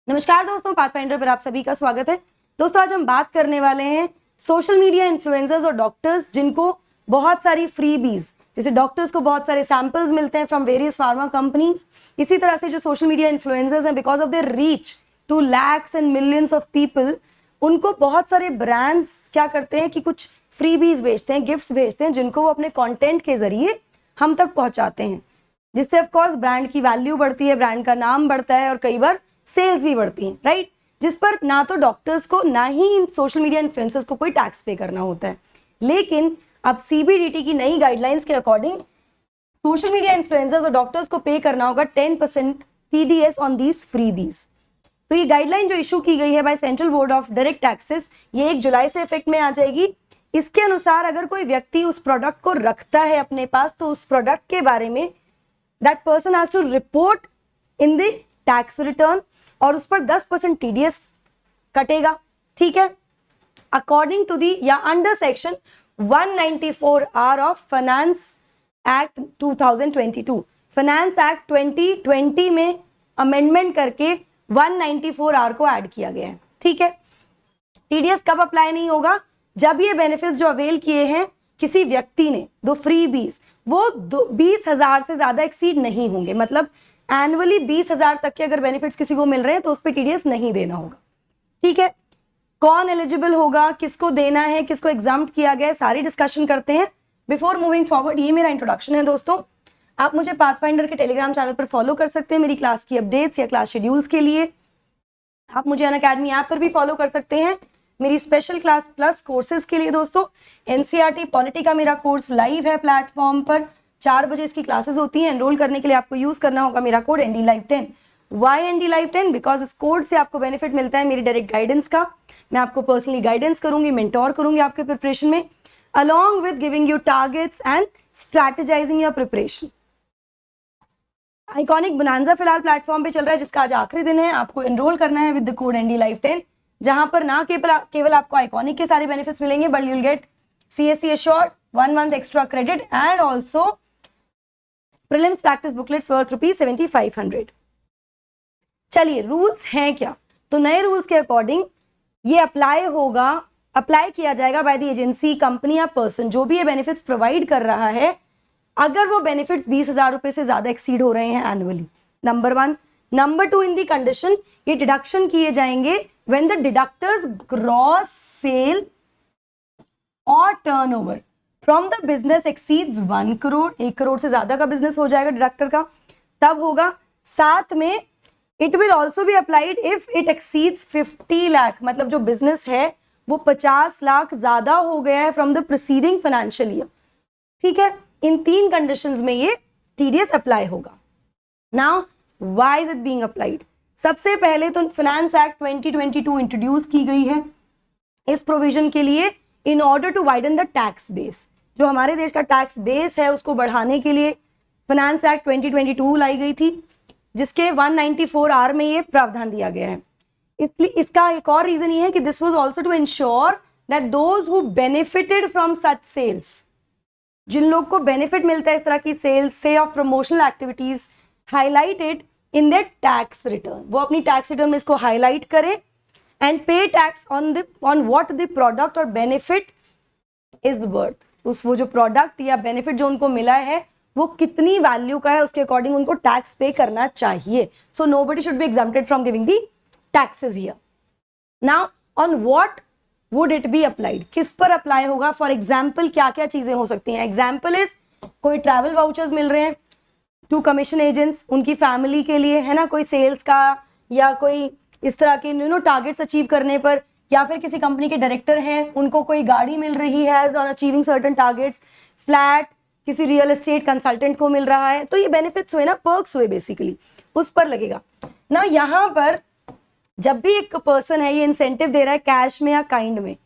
नमस्कार दोस्तों, पाथफाइंडर पर आप सभी का स्वागत है। दोस्तों आज हम बात करने वाले हैं सोशल मीडिया इन्फ्लुएंसर्स और डॉक्टर्स जिनको बहुत सारी फ्रीबीज, जैसे डॉक्टर्स को बहुत सारे सैंपल्स मिलते हैं फ्रॉम वेरियस फार्मा कंपनीज, इसी तरह से जो सोशल मीडिया इन्फ्लुएंसर्स हैं because of their reach to lakhs and millions of people, उनको बहुत सारे ब्रांड्स क्या करते हैं कि कुछ फ्रीबीज भेजते हैं, गिफ्ट्स भेजते हैं जिनको वो अपने कंटेंट के जरिए हम तक पहुंचाते हैं, जिससे ऑफकोर्स ब्रांड की वैल्यू बढ़ती है, ब्रांड का नाम बढ़ता है और कई बार सेल्स भी बढ़ती हैं, राइट। जिस पर ना तो डॉक्टर्स को ना ही सोशल मीडिया इन्फ्लुएंसर्स को कोई टैक्स पे करना होता है। लेकिन अब सीबीडीटी की नई गाइडलाइंस के अकॉर्डिंग सोशल मीडिया इन्फ्लुएंसर्स और डॉक्टर्स को पे करना होगा 10% TDS ऑन दीज फ्रीबीज। तो ये गाइडलाइन जो इशू की गई है by central board of direct taxes, ये 1 जुलाई से इफेक्ट में आ जाएगी। इसके अनुसार अगर कोई व्यक्ति उस प्रोडक्ट को रखता है अपने पास तो उस प्रोडक्ट के बारे में that person has to report in the tax return और उस पर 10% TDS कटेगा, ठीक है। अकॉर्डिंग टू दी या under section 194R of finance act 2022, finance act 2020 में अमेंडमेंट करके 194R को ऐड किया गया है, ठीक है। TDS कब अप्लाई नहीं होगा? जब ये बेनिफिट्स जो अवेल किए हैं किसी व्यक्ति ने, दो फ्रीबीज, वो 20,000 से ज्यादा एक्सीड नहीं होंगे, मतलब एनुअली 20,000 तक के अगर बेनिफिट्स किसी को मिल रहे हैं तो उस पर TDS नहीं देना होगा, ठीक है। कौन एलिजिबल होगा, किसको देना है, किसको एग्जाम्प्ट किया गया है, सारी डिस्कशन करते हैं। बिफोर मूविंग फॉरवर्ड, ये मेरा इंट्रोडक्शन है दोस्तों। आप मुझे पाथफाइंडर के टेलीग्राम चैनल पर फॉलो कर सकते हैं मेरी क्लास की अपडेट्स या क्लास शेड्यूल्स के लिए। आप मुझे अनअकैडमी ऐप पर भी फॉलो कर सकते हैं मेरी स्पेशल क्लास प्लस कोर्सेज के लिए। दोस्तों NCERT पॉलिटी का मेरा कोर्स लाइव है प्लेटफॉर्म पर, 4 बजे इसकी क्लासेस होती हैं। एनरोल करने के लिए आपको यूज करना होगा मेरा code NDLive10। Why NDLive10? Because इस कोड से आपको बेनिफिट मिलता है मेरी डायरेक्ट गाइडेंस का। मैं आपको पर्सनली गाइडेंस करूंगी, मेंटोर करूंगी आपके प्रिपरेशन में, along with giving you targets and strategising your preparation. Iconic bonanza फिलहाल प्लेटफॉर्म पे चल रहा है जिसका आज आखिरी दिन है। आपको एनरोल करना है विद द कोड NDLive10, जहां पर ना केवल आपको आइकॉनिक के सारे बेनिफिट्स मिलेंगे but you'll get CSC assured 1 month extra credit and also prelims practice booklets worth ₹7,500। चलिए रूल्स हैं क्या? तो नए रूल्स के अकॉर्डिंग ये अप्लाई किया जाएगा बाय द एजेंसी, कंपनी या पर्सन जो भी ये बेनिफिट्स प्रोवाइड कर रहा है, अगर वो बेनिफिट्स 20,000 रुपए से ज्यादा एक्सीड हो रहे हैं एनुअली, नंबर 1। नंबर 2, इन दी कंडीशन ये डिडक्शन किए जाएंगे व्हेन द डिडक्टर्स ग्रॉस सेल और turnover from the business exceeds 1 crore, 1 crore से ज्यादा का बिजनेस हो जाएगा डिडक्टर का, तब होगा। साथ में it will also be applied if it exceeds 50 lakh, मतलब जो बिजनेस है वो 50 लाख ज्यादा हो गया है from the preceding financial year, ठीक है। इन 3 कंडीशंस में ये TDS अप्लाई होगा। Now why is it being applied? सबसे पहले तो फाइनेंस एक्ट 2022 इंट्रोड्यूस की गई है इस प्रोविजन के लिए in order to widen the tax base. जो हमारे देश का टैक्स बेस है उसको बढ़ाने के लिए फाइनेंस एक्ट 2022 लाई गई थी, जिसके 194R में ये प्रावधान दिया गया है। इसलिए इसका एक और रीजन ये है कि this was also to ensure that those who benefited from such sales, जिन लोग को बेनिफिट मिलता है इस तरह की सेल्स से of promotional activities, highlighted in their tax return, वो अपनी टैक्स रिटर्न में इसको हाईलाइट करें and pay tax on what the product or benefit is worth। वो जो प्रोडक्ट या बेनिफिट जो उनको मिला है वो कितनी वैल्यू का है उसके अकॉर्डिंग उनको टैक्स पे करना चाहिए। So nobody should be exempted from giving the taxes here. Now on what would it be applied? किस पर अप्लाई होगा? फॉर एग्जाम्पल क्या क्या चीजें हो सकती हैं? एग्जाम्पल इज कोई ट्रैवल वाउचर्स मिल रहे हैं टू कमीशन एजेंट्स, उनकी फैमिली के लिए, है ना, कोई सेल्स का या कोई इस तरह के टारगेट्स अचीव करने पर, या फिर किसी कंपनी के डायरेक्टर हैं उनको कोई गाड़ी मिल रही है on achieving certain targets, flat किसी रियल एस्टेट कंसल्टेंट को मिल रहा है, तो ये बेनिफिट्स हुए ना, पर्क्स हुए बेसिकली, उस पर लगेगा ना। यहाँ पर जब भी एक पर्सन है ये इंसेंटिव दे रहा है कैश में या काइंड में,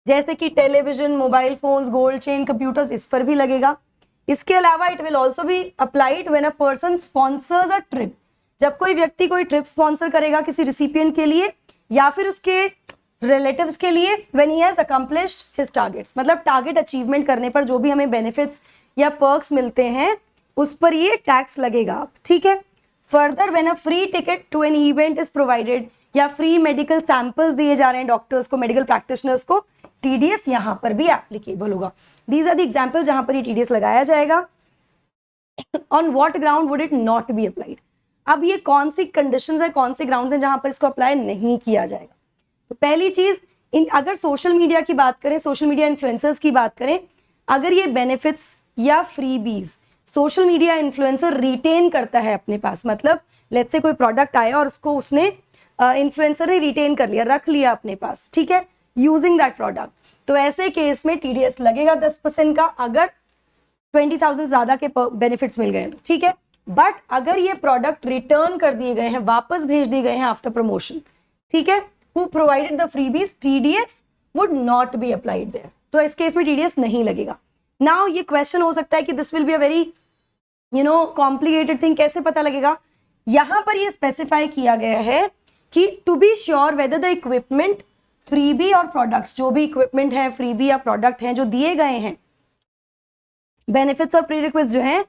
जैसे कि television, mobile phones, gold chain, computers, इस पर भी लगेगा। इसके अलावा it will also be applied when a person sponsors a trip, जब कोई व्यक्ति कोई ट्रिप स्पॉन्सर करेगा किसी रिसिपिएंट के लिए या फिर उसके रिलेटिव्स के लिए, when he has accomplished his targets, मतलब टारगेट अचीवमेंट करने पर जो भी हमें बेनिफिट्स या पर्क्स मिलते हैं उस पर ये टैक्स लगेगा, ठीक है। Further, when a free ticket to an event is provided या फ्री मेडिकल सैंपल्स दिए जा रहे हैं डॉक्टर्स को, मेडिकल प्रैक्टिशनर्स को, टीडीएस यहां पर भी एप्लीकेबल होगा। दीज आर द एग्जांपल्स जहां पर ये टीडीएस लगाया जाएगा। On what ground would it not be applied? अब ये कौन सी कंडीशंस है, कौन से ग्राउंड्स हैं जहां पर इसको अप्लाई नहीं किया जाएगा? तो पहली चीज, अगर सोशल मीडिया की बात करें, सोशल मीडिया इन्फ्लुएंसर्स की बात करें, अगर ये बेनिफिट्स या freebies social media influencer retain करता है अपने पास, मतलब लेट्स से कोई प्रोडक्ट आया और उसको उसने इन्फ्लुएंसर ने रिटेन कर लिया, रख लिया अपने पास, ठीक है, यूजिंग दैट प्रोडक्ट, तो ऐसे केस में टीडीएस लगेगा 10% का, अगर 20,000 ज्यादा के बेनिफिट्स मिल गए तो, ठीक है। बट अगर ये प्रोडक्ट रिटर्न कर दिए गए हैं, वापस भेज दिए गए हैं आफ्टर प्रमोशन, ठीक है, who provided the freebies, TDS would not be applied there, तो इस केस में टीडीएस नहीं लगेगा। नाउ ये क्वेश्चन हो सकता है कि this will be a very complicated thing, कैसे पता लगेगा? यहां पर ये स्पेसिफाई किया गया है कि to be sure whether the equipment, freebie और प्रोडक्ट्स, जो भी इक्विपमेंट है, फ्रीबी या प्रोडक्ट हैं जो दिए गए हैं, बेनिफिट्स और प्रीरिक्विजिट्स जो हैं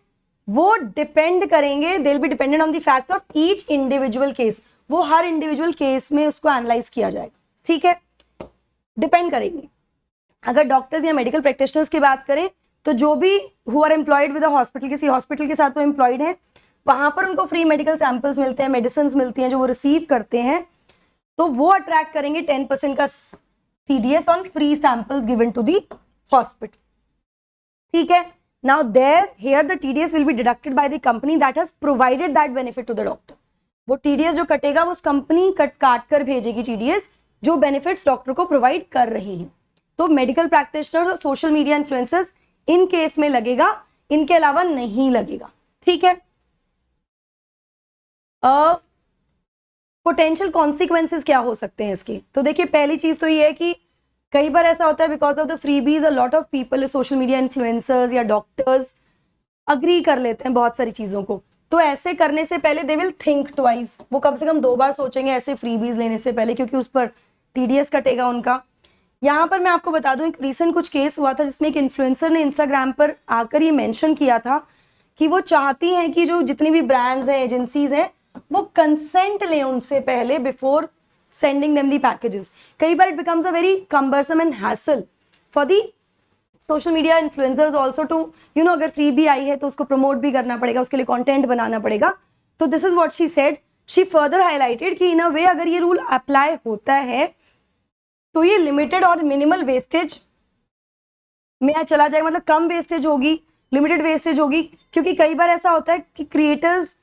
वो डिपेंड करेंगे, they will be dependent on the facts of each individual case, वो हर इंडिविजुअल केस में उसको एनालाइज किया जाएगा, ठीक है, डिपेंड करेंगे। अगर डॉक्टर्स या मेडिकल प्रैक्टिशनर्स की बात करें तो जो भी who are employed with a hospital, किसी हॉस्पिटल के साथ वो एम्प्लॉयड है, वहां पर उनको फ्री मेडिकल सैंपल्स मिलते हैं, मेडिसिन मिलती हैं जो वो रिसीव करते हैं, तो वो अट्रैक्ट करेंगे 10% का TDS on free samples given to the hospital, ठीक है। Now here the TDS will be deducted by the company that has provided that benefit to the doctor. वो TDS जो कटेगा वो उस कंपनी काट कर भेजेगी TDS जो बेनिफिट्स डॉक्टर को प्रोवाइड कर रही है। तो मेडिकल प्रैक्टिशनर्स और social media influencers in case में लगेगा, इनके अलावा नहीं लगेगा, ठीक है। पोटेंशियल कॉन्सिक्वेंसेस क्या हो सकते हैं इसके? तो देखिए, पहली चीज तो ये है कि कई बार ऐसा होता है because of the freebies a lot of people, social media influencers या डॉक्टर्स अग्री कर लेते हैं बहुत सारी चीजों को, तो ऐसे करने से पहले दे विल थिंक ट्वाइस, वो कम से कम 2 बार सोचेंगे ऐसे फ्रीबीज लेने से पहले, क्योंकि उस पर टीडीएस कटेगा उनका। यहाँ पर मैं आपको बता दूं, एक रिसेंट कुछ केस हुआ था जिसमें एक इन्फ्लुएंसर ने इंस्टाग्राम पर आकर ये मेंशन किया था कि वो चाहती हैं कि जो जितनी भी ब्रांड्स हैं, एजेंसीज हैं, वो कंसेंट लें उनसे पहले before sending them the packages. कई बार it becomes a very cumbersome and hassle for the social media influencers also to, अगर freebie आई है तो उसको promote भी करना पड़ेगा, उसके लिए content बनाना पड़ेगा। तो this is what she said. She further highlighted कि in a way अगर ये rule apply होता है तो ये limited और minimal wastage में चला जाएगा, मतलब कम वेस्टेज होगी, लिमिटेड वेस्टेज होगी, क्योंकि कई बार ऐसा होता है कि creators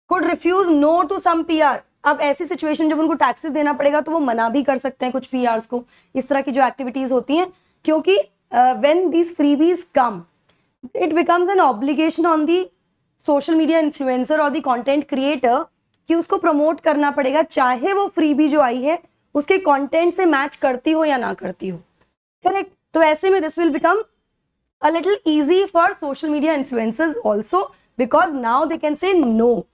could refuse no to some PR। अब ऐसी सिचुएशन जब उनको टैक्सेस देना पड़ेगा तो वो मना भी कर सकते हैं कुछ पीआरस को, इस तरह की जो एक्टिविटीज होती हैं, क्योंकि when these freebies come it becomes an obligation on the social media influencer और दी कंटेंट क्रिएटर कि उसको प्रमोट करना पड़ेगा, चाहे वो फ्रीबी जो आई है उसके कंटेंट से मैच करती हो या ना करती हो, करेक्ट। तो ऐसे में this will become a little easy for social media influencers also, because now they can say no,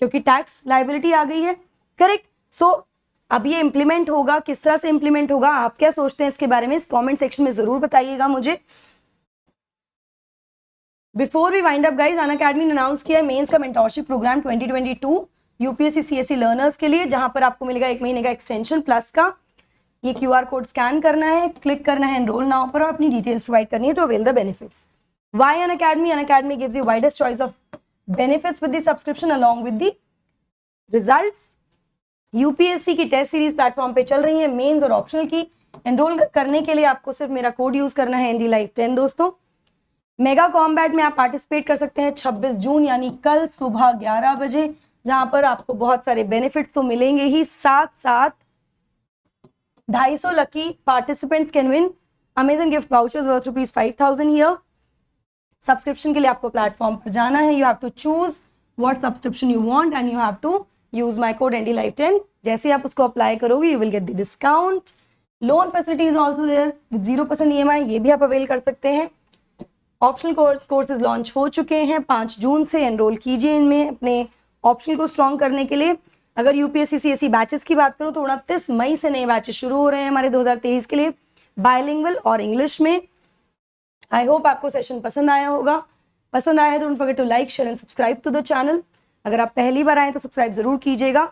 क्योंकि टैक्स लाइबिलिटी आ गई है, करेक्ट। सो अब ये इंप्लीमेंट होगा, किस तरह से इंप्लीमेंट होगा, आप क्या सोचते हैं इसके बारे में, इस कमेंट सेक्शन में जरूर बताइएगा मुझे। Before we wind up guys, Unacademy ने अनाउंस किया है मेंस का mentorship programme 2022 UPSC CSC learners के लिए, जहां पर आपको मिलेगा 1 महीने का एक्सटेंशन प्लस का। ये QR कोड स्कैन करना है, क्लिक करना है एनरोल नाउ पर और अपनी डिटेल्स प्रोवाइड करनी है to avail the benefits. Why Unacademy? Unacademy gives you widest choice of benefits with the subscription along with the results। UPSC की टेस्ट सीरीज प्लेटफॉर्म पे चल रही है, मेंस और ऑप्शनल की। एनरोल करने के लिए आपको सिर्फ मेरा कोड यूज करना है ND Life 10 दोस्तों। मेगा कॉम्बैट में आप पार्टिसिपेट कर सकते हैं 26 जून यानी कल सुबह 11 बजे, जहां पर आपको बहुत सारे बेनिफिट्स तो मिलेंगे ही, साथ साथ 250 lucky participants can win amazing gift vouchers worth ₹5,000 here. Subscription के लिए आपको प्लेटफॉर्म पर जाना है, you have to choose what subscription you want and you have to use my code ND Life 10। जैसे आप उसको अप्लाई करोगे you will get the discount. Loan facilities also there with 0% EMI, ये भी आप अवेल कर सकते हैं। ऑप्शनल कोर्सेज लॉन्च हो चुके हैं 5 जून से, एनरोल कीजिए इनमें अपने ऑप्शनल को स्ट्रॉन्ग करने के लिए। अगर यूपीएससी CSE बैचेस की बात करूं तो 29 मई से नए बैचेस शुरू हो रहे हैं हमारे 2023 के लिए, बायलिंगुअल और इंग्लिश में। आई होप आपको सेशन पसंद आया होगा। पसंद आया है तो don't forget to like share and subscribe to the channel. अगर आप पहली बार आए तो सब्सक्राइब जरूर कीजिएगा।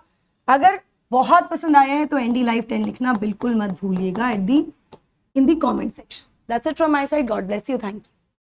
अगर बहुत पसंद आया है तो एनडी लाइफ 10 लिखना बिल्कुल मत भूलिएगा in the comment section. That's it from my side. God bless you. Thank you.